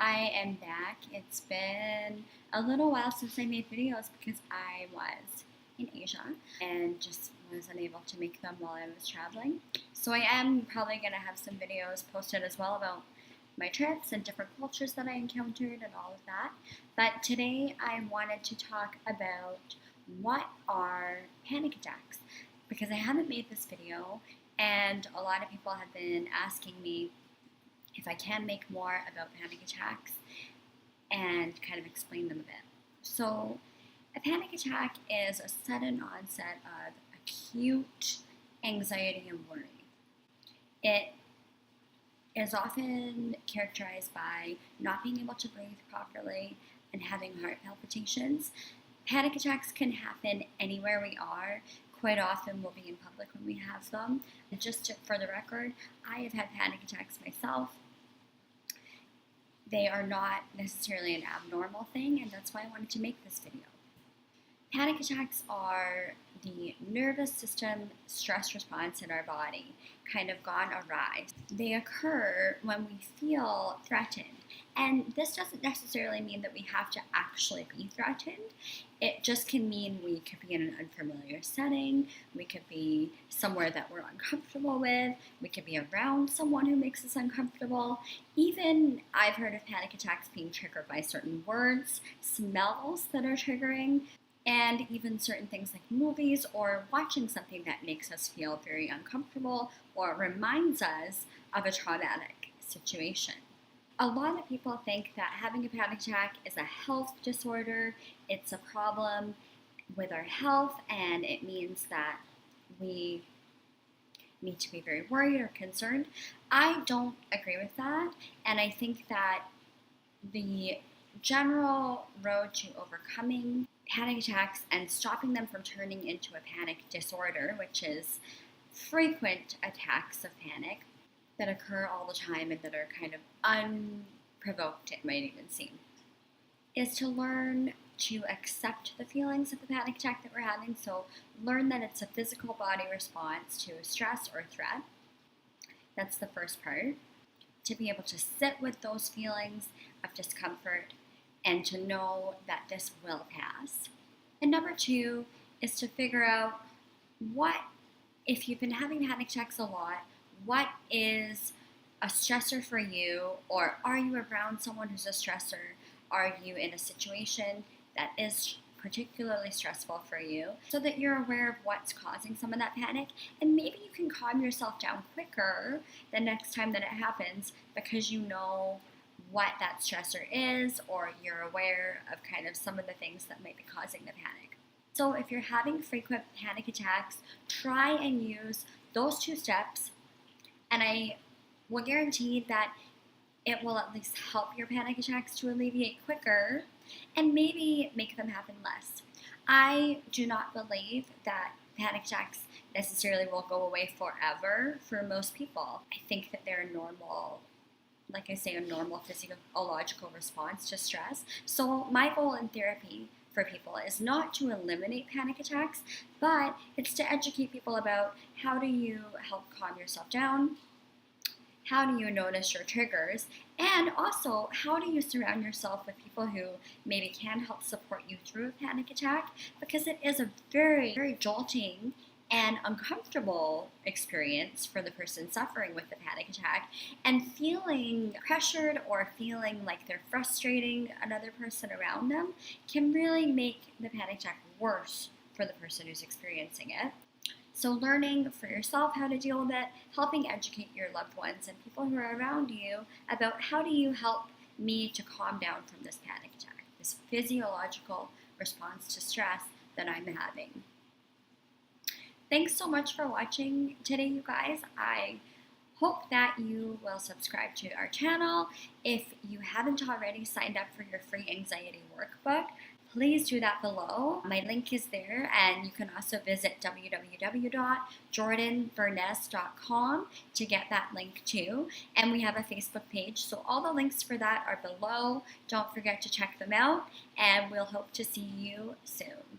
I am back. It's been a little while since I made videos because I was in Asia and just was unable to make them while I was traveling. So I am probably going to have some videos posted as well about my trips and different cultures that I encountered and all of that. But today I wanted to talk about what are panic attacks, because I haven't made this video and a lot of people have been asking me if I can make more about panic attacks and kind of explain them a bit. So a panic attack is a sudden onset of acute anxiety and worry. It is often characterized by not being able to breathe properly and having heart palpitations. Panic attacks can happen anywhere we are. Quite often we'll be in public when we have them. And for the record, I have had panic attacks myself. They are not necessarily an abnormal thing, and that's why I wanted to make this video. Panic attacks are the nervous system stress response in our body kind of gone awry. They occur when we feel threatened. And this doesn't necessarily mean that we have to actually be threatened. It just can mean we could be in an unfamiliar setting, we could be somewhere that we're uncomfortable with, we could be around someone who makes us uncomfortable. Even I've heard of panic attacks being triggered by certain words, smells that are triggering, and even certain things like movies or watching something that makes us feel very uncomfortable or reminds us of a traumatic situation. A lot of people think that having a panic attack is a health disorder, it's a problem with our health, and it means that we need to be very worried or concerned. I don't agree with that, and I think that the general road to overcoming panic attacks and stopping them from turning into a panic disorder, which is frequent attacks of panic that occur all the time and that are kind of unprovoked, it might even seem, is to learn to accept the feelings of the panic attack that we're having. So learn that it's a physical body response to stress or threat. That's the first part. To be able to sit with those feelings of discomfort and to know that this will pass. And number two is to figure out if you've been having panic attacks a lot, what is a stressor for you, or are you around someone who's a stressor? Are you in a situation that is particularly stressful for you, so that you're aware of what's causing some of that panic, and maybe you can calm yourself down quicker the next time that it happens because you know what that stressor is, or you're aware of kind of some of the things that might be causing the panic. So if you're having frequent panic attacks, try and use those two steps, and I will guarantee that it will at least help your panic attacks to alleviate quicker and maybe make them happen less. I do not believe that panic attacks necessarily will go away forever for most people. I think that they're normal, like I say, a normal physiological response to stress. So my goal in therapy for people is not to eliminate panic attacks, but it's to educate people about how do you help calm yourself down, how do you notice your triggers, and also how do you surround yourself with people who maybe can help support you through a panic attack, because it is a very, very jolting and uncomfortable experience for the person suffering with the panic attack, and feeling pressured or feeling like they're frustrating another person around them can really make the panic attack worse for the person who's experiencing it. So learning for yourself how to deal with it, helping educate your loved ones and people who are around you about how do you help me to calm down from this panic attack, this physiological response to stress that I'm having. Thanks so much for watching today, you guys. I hope that you will subscribe to our channel. If you haven't already signed up for your free anxiety workbook, please do that below. My link is there, and you can also visit www.jordanvernez.com to get that link too. And we have a Facebook page, so all the links for that are below. Don't forget to check them out, and we'll hope to see you soon.